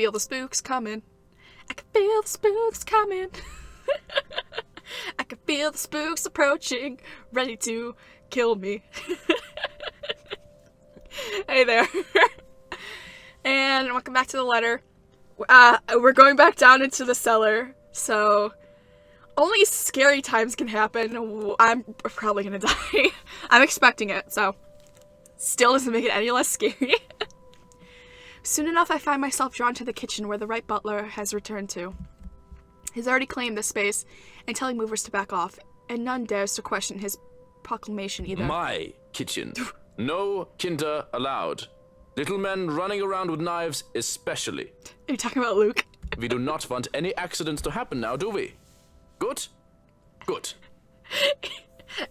feel the spooks coming. I can feel the spooks coming. I can feel the spooks approaching, ready to kill me. Hey there. And welcome back to the letter. We're going back down into the cellar, so only scary times can happen. I'm probably gonna die. I'm expecting it, so still doesn't make it any less scary. Soon enough, I find myself drawn to the kitchen where the right butler has returned to. He's already claimed this space and telling movers to back off, and none dares to question his proclamation either. My kitchen. No kinder allowed. Little men running around with knives especially. Are you talking about Luke? We do not want any accidents to happen now, do we? Good? Good.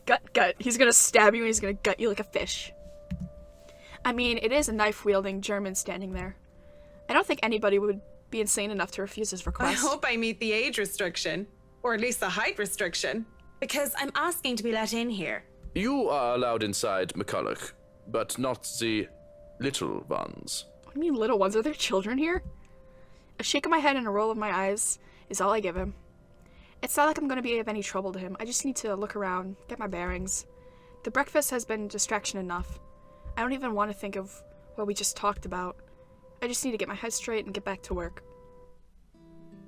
Gut. He's gonna stab you and he's gonna gut you like a fish. I mean, it is a knife-wielding German standing there. I don't think anybody would be insane enough to refuse his request. I hope I meet the age restriction, or at least the height restriction, because I'm asking to be let in here. You are allowed inside, McCulloch, but not the little ones. What do you mean little ones? Are there children here? A shake of my head and a roll of my eyes is all I give him. It's not like I'm going to be of any trouble to him. I just need to look around, get my bearings. The breakfast has been distraction enough. I don't even want to think of what we just talked about. I just need to get my head straight and get back to work.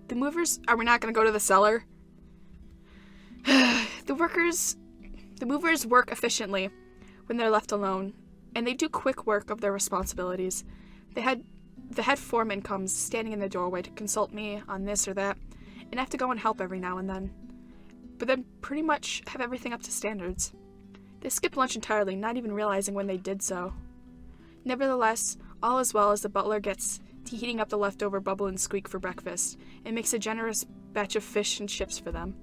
The movers... Are we not going to go to the cellar? The movers work efficiently when they're left alone, and they do quick work of their responsibilities. The head foreman comes, standing in the doorway to consult me on this or that, and I have to go and help every now and then. But then pretty much have everything up to standards. They skip lunch entirely, not even realizing when they did so. Nevertheless, all is well as the butler gets to heating up the leftover Bubble and Squeak for breakfast, and makes a generous batch of fish and chips for them.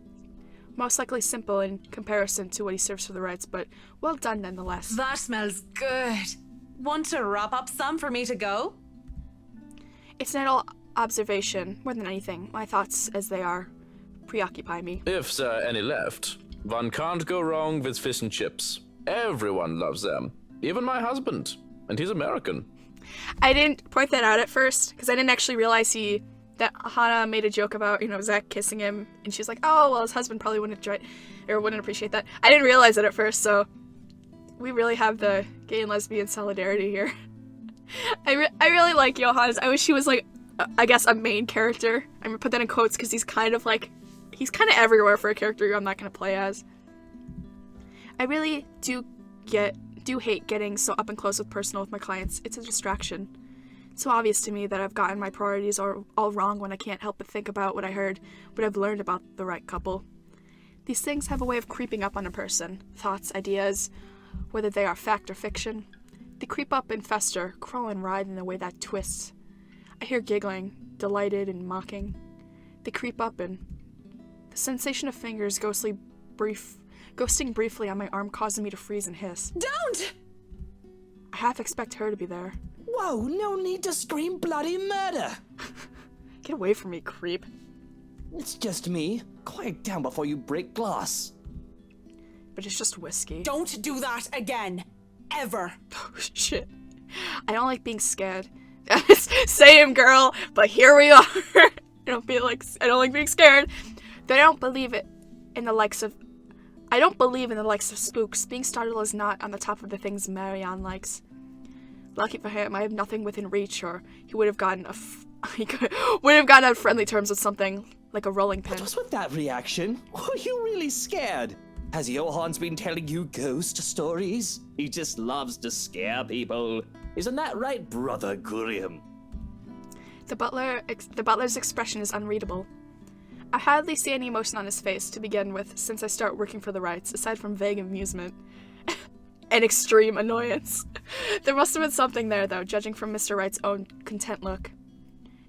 Most likely simple in comparison to what he serves for the Wrights, but well done nonetheless. That smells good. Want to wrap up some for me to go? It's an idle observation, more than anything. My thoughts, as they are, preoccupy me. If there are any left, one can't go wrong with fish and chips. Everyone loves them. Even my husband. And he's American. I didn't point that out at first, because I didn't actually realize that Hana made a joke about, Zach kissing him, and she's like, oh, well, his husband probably wouldn't appreciate that. I didn't realize it at first, so we really have the gay and lesbian solidarity here. I really like Johannes. I wish he was, I guess, a main character. I'm gonna put that in quotes, because he's kind of everywhere for a character I'm not gonna play as. I really do hate getting so up and close with personal with my clients. It's a distraction. It's so obvious to me that I've gotten my priorities all wrong when I can't help but think about what I've learned about the right couple. These things have a way of creeping up on a person. Thoughts, ideas, whether they are fact or fiction. They creep up and fester, crawl and writhe in a way that twists. I hear giggling, delighted and mocking. They creep up and the sensation of fingers ghosting briefly on my arm causing me to freeze and hiss. Don't! I half expect her to be there. Whoa, no need to scream bloody murder! Get away from me, creep. It's just me. Quiet down before you break glass. But it's just whiskey. Don't do that again. Ever. Oh, shit. I don't like being scared. Same, girl, but here we are. I don't like being scared. I don't believe in the likes of spooks. Being startled is not on the top of the things Marianne likes. Lucky for him, I have nothing within reach, or he would have gotten on friendly terms with something like a rolling pin. What was with that reaction? Were you really scared? Has Johan's been telling you ghost stories? He just loves to scare people. Isn't that right, Brother Gurium? The butler's expression is unreadable. I hardly see any emotion on his face to begin with since I start working for the Wrights, aside from vague amusement and extreme annoyance. There must have been something there, though, judging from Mr. Wright's own content look.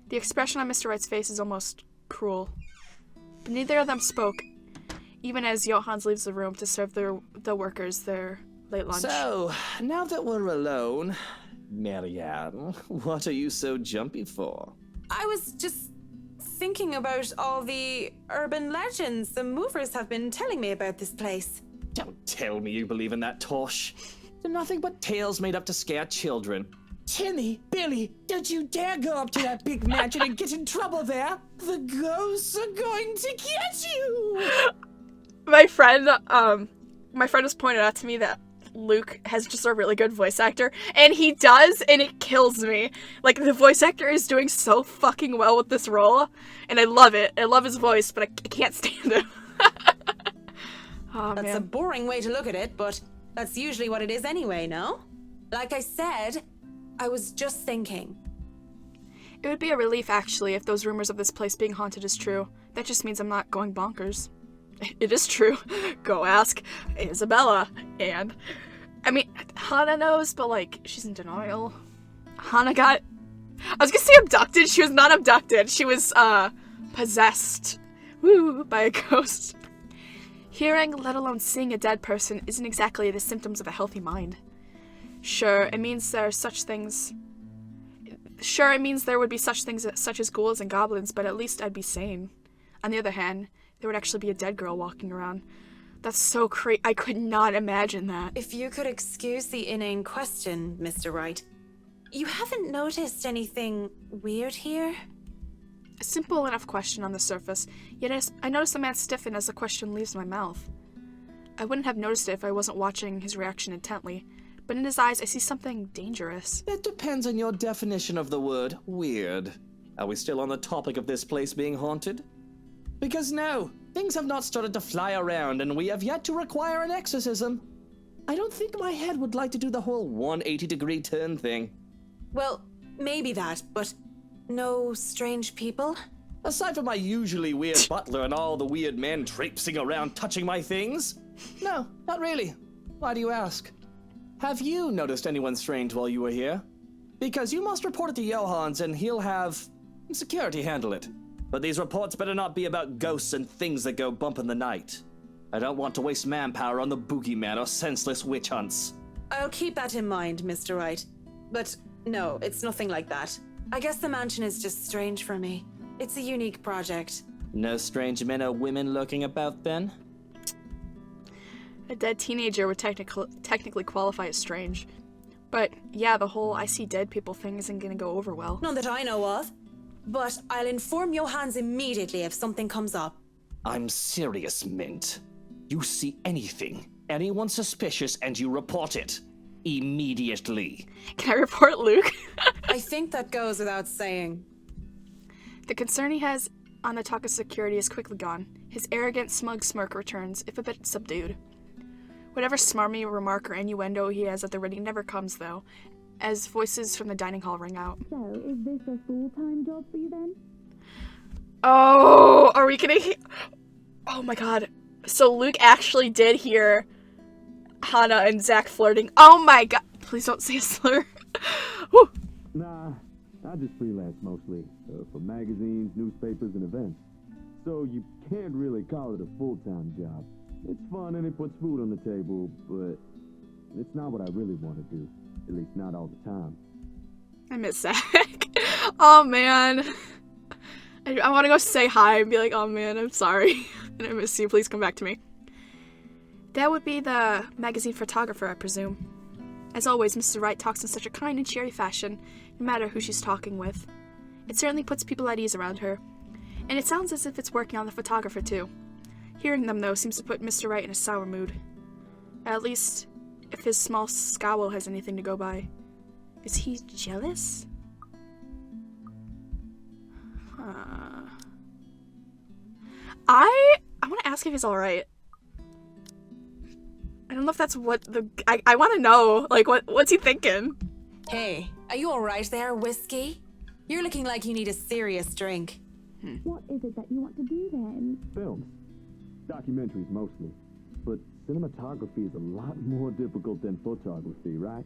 The expression on Mr. Wright's face is almost cruel. But neither of them spoke, even as Johannes leaves the room to serve the workers their late lunch. So, now that we're alone, Marianne, what are you so jumpy for? I was just thinking about all the urban legends the movers have been telling me about this place. Don't tell me you believe in that tosh. They're nothing but tales made up to scare children. Timmy, Billy, don't you dare go up to that big mansion and get in trouble there. The ghosts are going to get you. My friend has pointed out to me that Luke has just a really good voice actor, and he does, and it kills me. Like, the voice actor is doing so fucking well with this role, and I love it. I love his voice, but I can't stand him. Oh, That's man. a boring way to look at it, but that's usually what it is anyway, no? Like I said, I was just thinking. It would be a relief, actually, if those rumors of this place being haunted is true. That just means I'm not going bonkers. It is true. Go ask Isabella. And, I mean, Hana knows, but, like, she's in denial. Hana got... I was gonna say abducted. She was not abducted. She was, possessed. Woo, by a ghost. Hearing, let alone seeing a dead person isn't exactly the symptoms of a healthy mind. Sure, it means there are such things... Sure, it means there would be such things such as ghouls and goblins, but at least I'd be sane. On the other hand, there would actually be a dead girl walking around. That's so crazy. I could not imagine that. If you could excuse the inane question, Mr. Wright. You haven't noticed anything weird here? A simple enough question on the surface, yet I notice the man stiffen as the question leaves my mouth. I wouldn't have noticed it if I wasn't watching his reaction intently, but in his eyes I see something dangerous. That depends on your definition of the word weird. Are we still on the topic of this place being haunted? Because no, things have not started to fly around and we have yet to require an exorcism. I don't think my head would like to do the whole 180-degree turn thing. Well, maybe that, but no strange people? Aside from my usually weird butler and all the weird men traipsing around touching my things? No, not really. Why do you ask? Have you noticed anyone strange while you were here? Because you must report it to Johans and he'll have security handle it. But these reports better not be about ghosts and things that go bump in the night. I don't want to waste manpower on the boogeyman or senseless witch hunts. I'll keep that in mind, Mr. Wright. But no, it's nothing like that. I guess the mansion is just strange for me. It's a unique project. No strange men or women lurking about then? A dead teenager would technically qualify as strange. But yeah, the whole I see dead people thing isn't gonna go over well. None that I know of. But I'll inform Johans immediately if something comes up. I'm serious, Mint. You see anything, anyone suspicious, and you report it. Immediately. Can I report Luke? I think that goes without saying. The concern he has on the talk of security is quickly gone. His arrogant, smug smirk returns, if a bit subdued. Whatever smarmy remark or innuendo he has at the ready never comes, though, as voices from the dining hall ring out. So, is this a full-time job for you then? Oh, are we gonna oh my god. So Luke actually did hear Hana and Zach flirting. Oh my god. Please don't say a slur. Whew. Nah, I just freelance mostly, for magazines, newspapers, and events. So you can't really call it a full-time job. It's fun and it puts food on the table, but it's not what I really want to do. At least not all the time. I miss Zach. Oh man. I want to go say hi and be like, oh man, I'm sorry. And I miss you. Please come back to me. That would be the magazine photographer, I presume. As always, Mrs. Wright talks in such a kind and cheery fashion, no matter who she's talking with. It certainly puts people at ease around her. And it sounds as if it's working on the photographer, too. Hearing them, though, seems to put Mr. Wright in a sour mood. At least, if his small scowl has anything to go by. Is he jealous? I want to ask if he's alright. I don't know if that's what I want to know. Like, what's he thinking? Hey, are you alright there, Whiskey? You're looking like you need a serious drink. What is it that you want to do then? Films. Documentaries mostly. But cinematography is a lot more difficult than photography, right?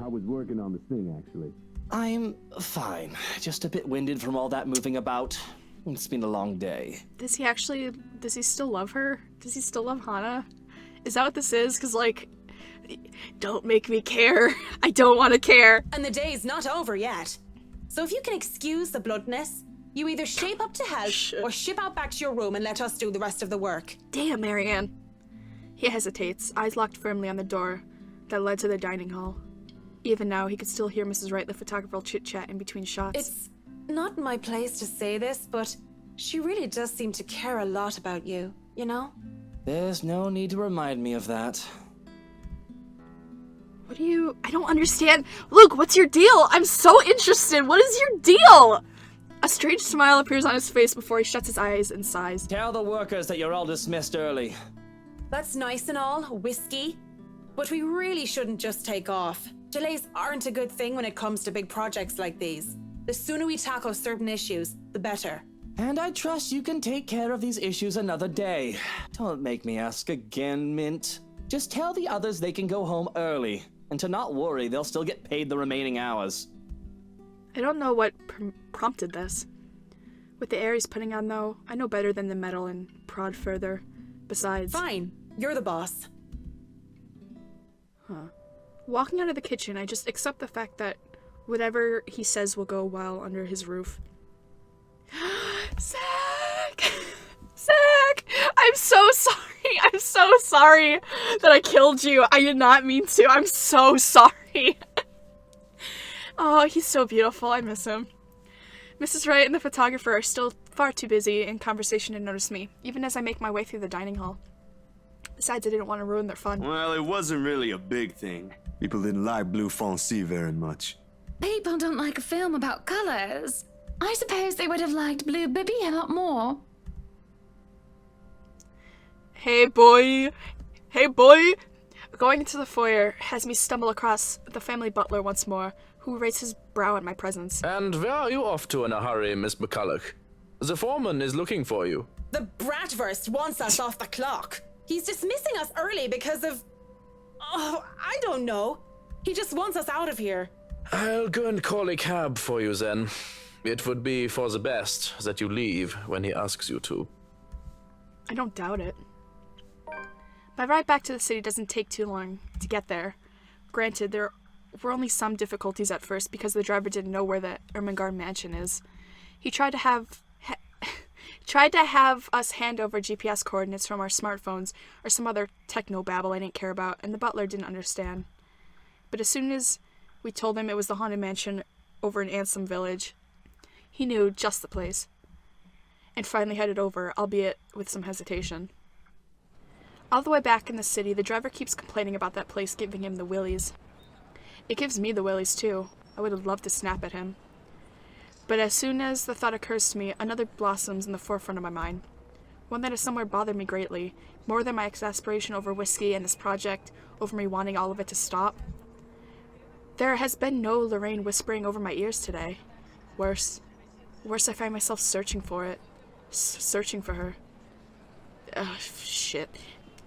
I was working on this thing, actually. I'm fine. Just a bit winded from all that moving about. It's been a long day. Does he still love her? Does he still love Hana? Is that what this is? Because, like, don't make me care. I don't want to care. And the day's not over yet. So if you can excuse the bloodness, you either shape up to help or ship out back to your room and let us do the rest of the work. Damn, Marianne. He hesitates, eyes locked firmly on the door that led to the dining hall. Even now, he could still hear Mrs. Wright, the photographer, chit-chat in between shots. It's not my place to say this, but she really does seem to care a lot about you, you know? There's no need to remind me of that. What do you... I don't understand. Luke, what's your deal? I'm so interested. What is your deal? A strange smile appears on his face before he shuts his eyes and sighs. Tell the workers that you're all dismissed early. That's nice and all, whiskey. But we really shouldn't just take off. Delays aren't a good thing when it comes to big projects like these. The sooner we tackle certain issues, the better. And I trust you can take care of these issues another day. Don't make me ask again, Mint. Just tell the others they can go home early. And to not worry, they'll still get paid the remaining hours. I don't know what prompted this. With the air he's putting on, though, I know better than to meddle and prod further. Besides... Fine, you're the boss. Walking out of the kitchen, I just accept the fact that whatever he says will go well under his roof. Zach! Zach! I'm so sorry! I'm so sorry that I killed you. I did not mean to. I'm so sorry. Oh, he's so beautiful. I miss him. Mrs. Wright and the photographer are still far too busy in conversation to notice me, even as I make my way through the dining hall. Besides, I didn't want to ruin their fun. Well, it wasn't really a big thing. People didn't like Blue Fonzie very much. People don't like a film about colors. I suppose they would have liked Blue Bibby a lot more. Hey boy! Hey boy! Going into the foyer has me stumble across the family butler once more, who raises his brow at my presence. And where are you off to in a hurry, Miss McCulloch? The foreman is looking for you. The Bratwurst wants us off the clock. He's dismissing us early because of... Oh, I don't know. He just wants us out of here. I'll go and call a cab for you then. It would be for the best that you leave when he asks you to. I don't doubt it. My ride back to the city doesn't take too long to get there. Granted, there were only some difficulties at first because the driver didn't know where the Ermengarde mansion is. He tried to have us hand over GPS coordinates from our smartphones or some other techno-babble I didn't care about, and the butler didn't understand. But as soon as we told him it was the haunted mansion over in Ansem Village, he knew just the place, and finally headed over, albeit with some hesitation. All the way back in the city, the driver keeps complaining about that place giving him the willies. It gives me the willies too. I would have loved to snap at him. But as soon as the thought occurs to me, another blossoms in the forefront of my mind. One that has somewhere bothered me greatly, more than my exasperation over whiskey and this project, over me wanting all of it to stop. There has been no Lorraine whispering over my ears today. Worse, I find myself searching for it. Searching for her. Ugh, shit.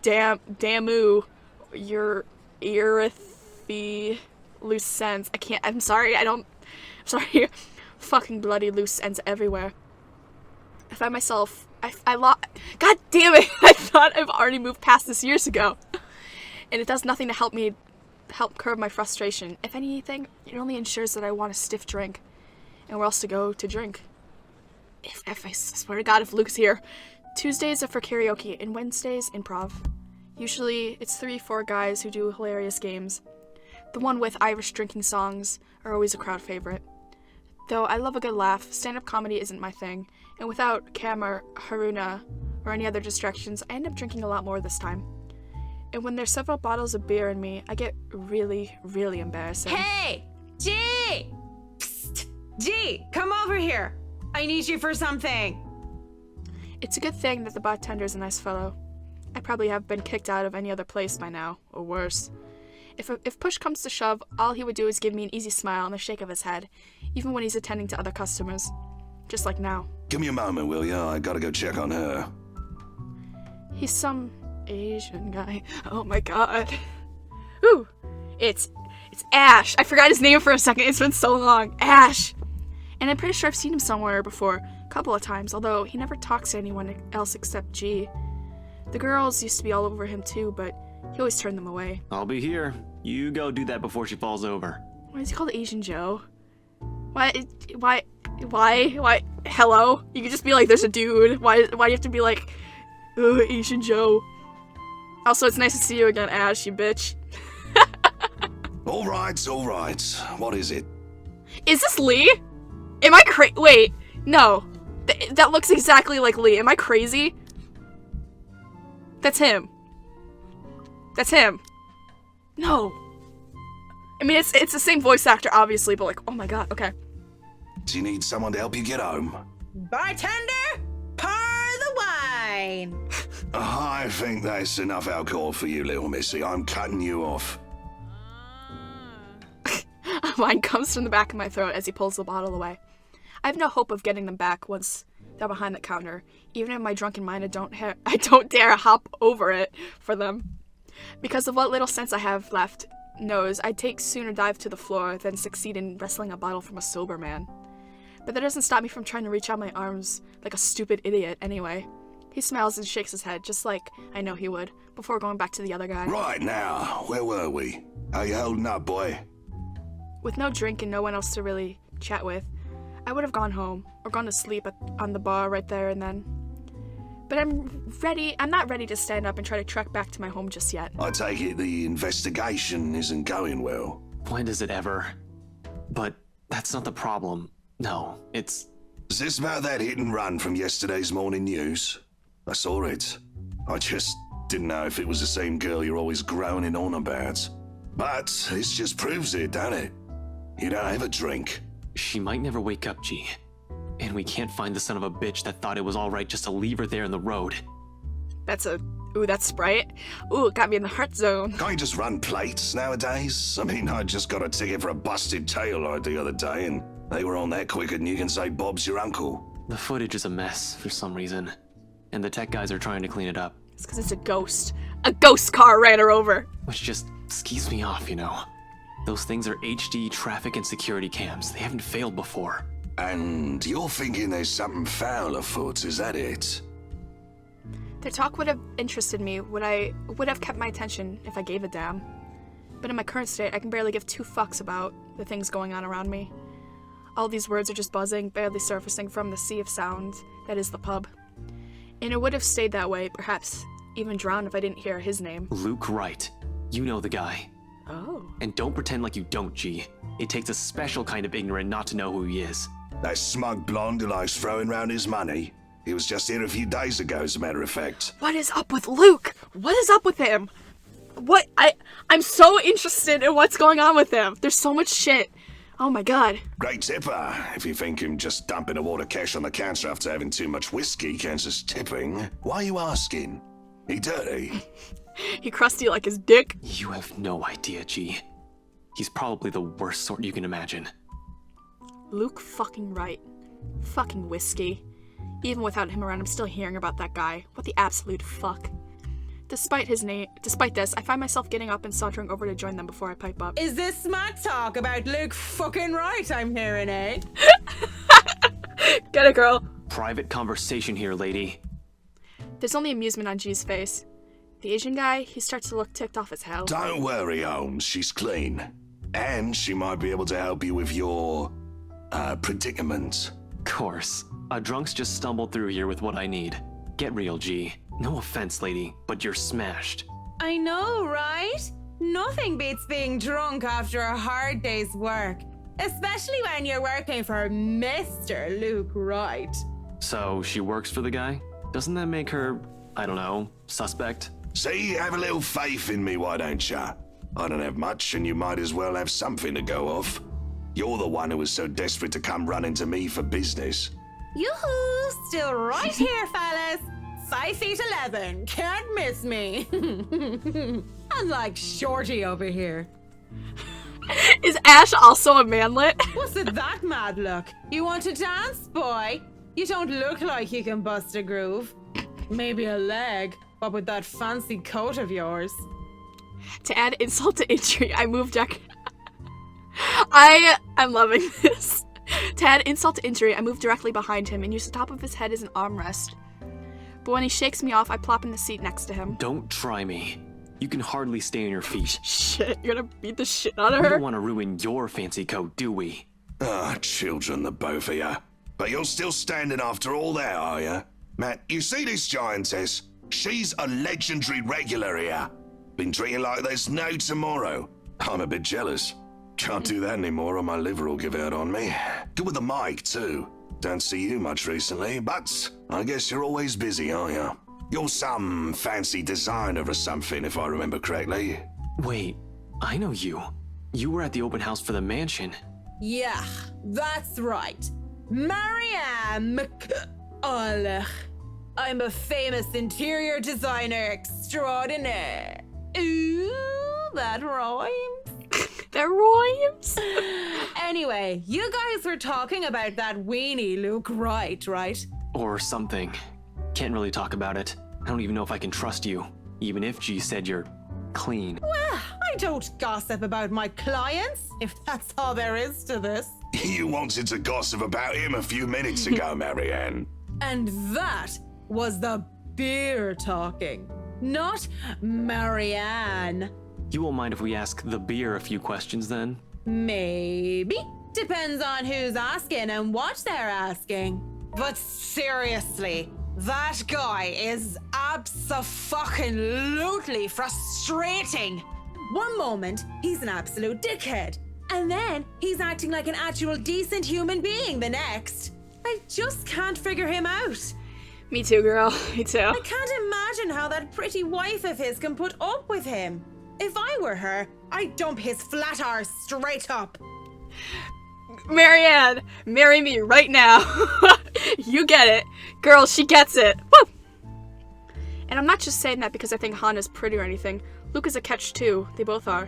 Damu. Your earthy loose ends. I'm sorry, I'm sorry. Fucking bloody loose ends everywhere. I find myself, God damn it! I thought I've already moved past this years ago. And it does nothing to help curb my frustration. If anything, it only ensures that I want a stiff drink. And where else to go to drink? If I swear to God, if Luke's here. Tuesdays are for karaoke, and Wednesdays, improv. Usually, it's 3-4 guys who do hilarious games. The one with Irish drinking songs are always a crowd favorite. Though I love a good laugh, stand-up comedy isn't my thing, and without Cam or Haruna or any other distractions, I end up drinking a lot more this time. And when there's several bottles of beer in me, I get really, really embarrassing. Hey! G! Psst! G! Come over here! I need you for something! It's a good thing that the bartender's a nice fellow. I probably have been kicked out of any other place by now, or worse. If push comes to shove, all he would do is give me an easy smile and a shake of his head, even when he's attending to other customers. Just like now. Give me a moment, will ya? I gotta go check on her. He's some Asian guy. Oh my god. Ooh. It's Ash. I forgot his name for a second. It's been so long. Ash. And I'm pretty sure I've seen him somewhere before. A couple of times, although he never talks to anyone else except G. The girls used to be all over him too, but he always turned them away. I'll be here. You go do that before she falls over. Why is he called Asian Joe? Why? Hello? You could just be like, there's a dude. Why do you have to be like, Asian Joe? Also, it's nice to see you again, Ash, you bitch. All right, all right. What is it? Is this Lee? Am I wait, no. That looks exactly like Lee. Am I crazy? That's him. That's him. No. I mean, it's the same voice actor, obviously, but like, oh my god, okay. Do you need someone to help you get home? Bartender, pour the wine. I think that's enough alcohol for you, little missy. I'm cutting you off. Wine comes from the back of my throat as he pulls the bottle away. I have no hope of getting them back once they're behind the counter. Even in my drunken mind, I don't dare hop over it for them. Because of what little sense I have left, knows I'd sooner dive to the floor than succeed in wresting a bottle from a sober man. But that doesn't stop me from trying to reach out my arms like a stupid idiot anyway. He smiles and shakes his head, just like I know he would, before going back to the other guy. Right now, where were we? How you holding up, boy? With no drink and no one else to really chat with, I would have gone home, or gone to sleep on the bar right there and then. But I'm not ready to stand up and try to trek back to my home just yet. I take it the investigation isn't going well. When does it ever? But that's not the problem. No, it's... Is this about that hit and run from yesterday's morning news? I saw it. I just didn't know if it was the same girl you're always groaning on about. But this just proves it, don't it? You don't have a drink. She might never wake up, G. And we can't find the son of a bitch that thought it was alright just to leave her there in the road. That's Sprite. Ooh, it got me in the heart zone. Can't you just run plates nowadays? I mean, I just got a ticket for a busted taillight the other day, and they were on that quicker than you can say Bob's your uncle. The footage is a mess for some reason, and the tech guys are trying to clean it up. It's because it's a ghost. A ghost car ran her over. Which just skeeves me off, you know. Those things are HD traffic and security cams. They haven't failed before. And you're thinking there's something foul afoot, is that it? Their talk would have interested me, would have kept my attention if I gave a damn. But in my current state, I can barely give two fucks about the things going on around me. All these words are just buzzing, barely surfacing from the sea of sound that is the pub. And it would have stayed that way, perhaps even drowned if I didn't hear his name. Luke Wright. You know the guy. Oh. And don't pretend like you don't, G. It takes a special kind of ignorant not to know who he is. That smug blonde who likes throwing round his money. He was just here a few days ago, as a matter of fact. What is up with Luke? What is up with him? I'm so interested in what's going on with him. There's so much shit. Oh my god. Great tipper. If you think him just dumping a wad of cash on the counter after having too much whiskey counts as tipping, why are you asking? He dirty? He crusty like his dick? You have no idea, G. He's probably the worst sort you can imagine. Luke fucking Wright. Fucking whiskey. Even without him around, I'm still hearing about that guy. What the absolute fuck. Despite this, I find myself getting up and sauntering over to join them before I pipe up. Is this smack talk about Luke fucking Wright I'm hearing, eh? Get it, girl. Private conversation here, lady. There's only amusement on G's face. The Asian guy, he starts to look ticked off as hell. Don't worry, Holmes. She's clean. And she might be able to help you with your, predicament. Course. A drunk's just stumbled through here with what I need. Get real, G. No offense, lady, but you're smashed. I know, right? Nothing beats being drunk after a hard day's work. Especially when you're working for Mr. Luke Wright. So, she works for the guy? Doesn't that make her, I don't know, suspect? See, have a little faith in me, why don't ya? I don't have much, and you might as well have something to go off. You're the one who was so desperate to come running to me for business. Yoo-hoo! Still right here, fellas. 5'11", can't miss me. Unlike Shorty over here. Is Ash also a manlet? What's it that mad look? You want to dance, boy? You don't look like you can bust a groove. Maybe a leg, but with that fancy coat of yours. To add insult to injury, I moved I'm loving this. To add insult to injury, I move directly behind him and use the top of his head as an armrest. But when he shakes me off, I plop in the seat next to him. Don't try me. You can hardly stay on your feet. Shit, you're gonna beat the shit out of her? We don't want to ruin your fancy coat, do we? Ah, children, the both of ya. But you're still standing after all that, are ya? Matt, you see this giantess? She's a legendary regular here. Been treated like there's no tomorrow. I'm a bit jealous. Can't do that anymore or my liver will give out on me. Good with the mic, too. Don't see you much recently, but I guess you're always busy, aren't you? You're some fancy designer or something, if I remember correctly. Wait, I know you. You were at the open house for the mansion. Yeah, that's right. Marianne McCulloch. I'm a famous interior designer extraordinaire. Ooh, that rhymes. That rhymes. Anyway, you guys were talking about that weenie Luke Wright, right? Or something. Can't really talk about it. I don't even know if I can trust you, even if G said you're clean. Well, I don't gossip about my clients, if that's all there is to this. You wanted to gossip about him a few minutes ago, Marianne. And that was the beer talking, not Marianne. You won't mind if we ask the beer a few questions then? Maybe. Depends on who's asking and what they're asking. But seriously, that guy is abso-fucking-lutely frustrating. One moment, he's an absolute dickhead. And then he's acting like an actual decent human being the next. I just can't figure him out. Me too, girl. Me too. I can't imagine how that pretty wife of his can put up with him. If I were her, I'd dump his flat arse straight up. Marianne, marry me right now. You get it. Girl, she gets it. Woo! And I'm not just saying that because I think Hana's pretty or anything. Luke is a catch too. They both are.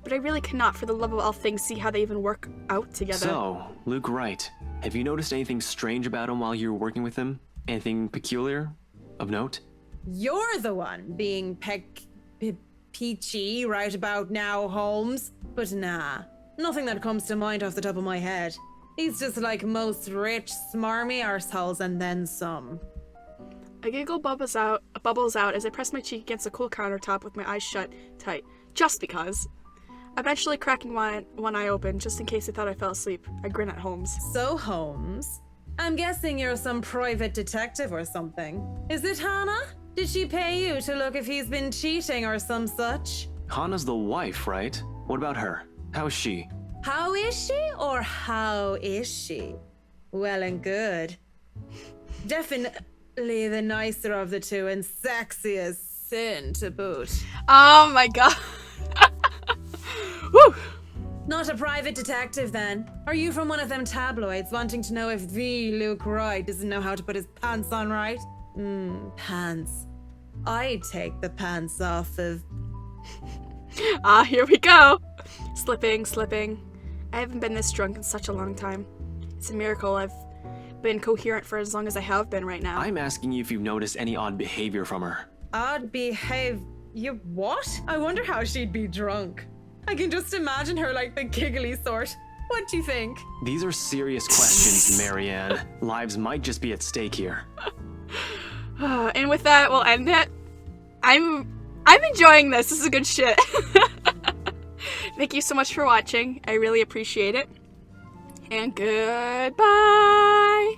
But I really cannot, for the love of all things, see how they even work out together. So, Luke Wright, have you noticed anything strange about him while you were working with him? Anything peculiar? Of note? You're the one being peachy right about now, Holmes. But nah, nothing that comes to mind off the top of my head. He's just like most rich, smarmy arseholes and then some. A giggle bubbles out as I press my cheek against the cool countertop with my eyes shut tight, just because. Eventually cracking one eye open, just in case I thought I fell asleep. I grin at Holmes. So, Holmes, I'm guessing you're some private detective or something. Is it Hannah? Did she pay you to look if he's been cheating or some such? Hana's the wife, right? What about her? How is she? How is she or how is she? Well and good. Definitely the nicer of the two and sexy as sin to boot. Oh my god. Woo! Not a private detective then. Are you from one of them tabloids wanting to know if the Luke Wright doesn't know how to put his pants on right? Pants. I'd take the pants off of... Ah, here we go. Slipping. I haven't been this drunk in such a long time. It's a miracle I've been coherent for as long as I have been right now. I'm asking you if you've noticed any odd behavior from her. Odd behave... You what? I wonder how she'd be drunk. I can just imagine her like the giggly sort. What do you think? These are serious questions, Marianne. Lives might just be at stake here. And with that, we'll end it. I'm enjoying this. This is good shit. Thank you so much for watching. I really appreciate it. And goodbye.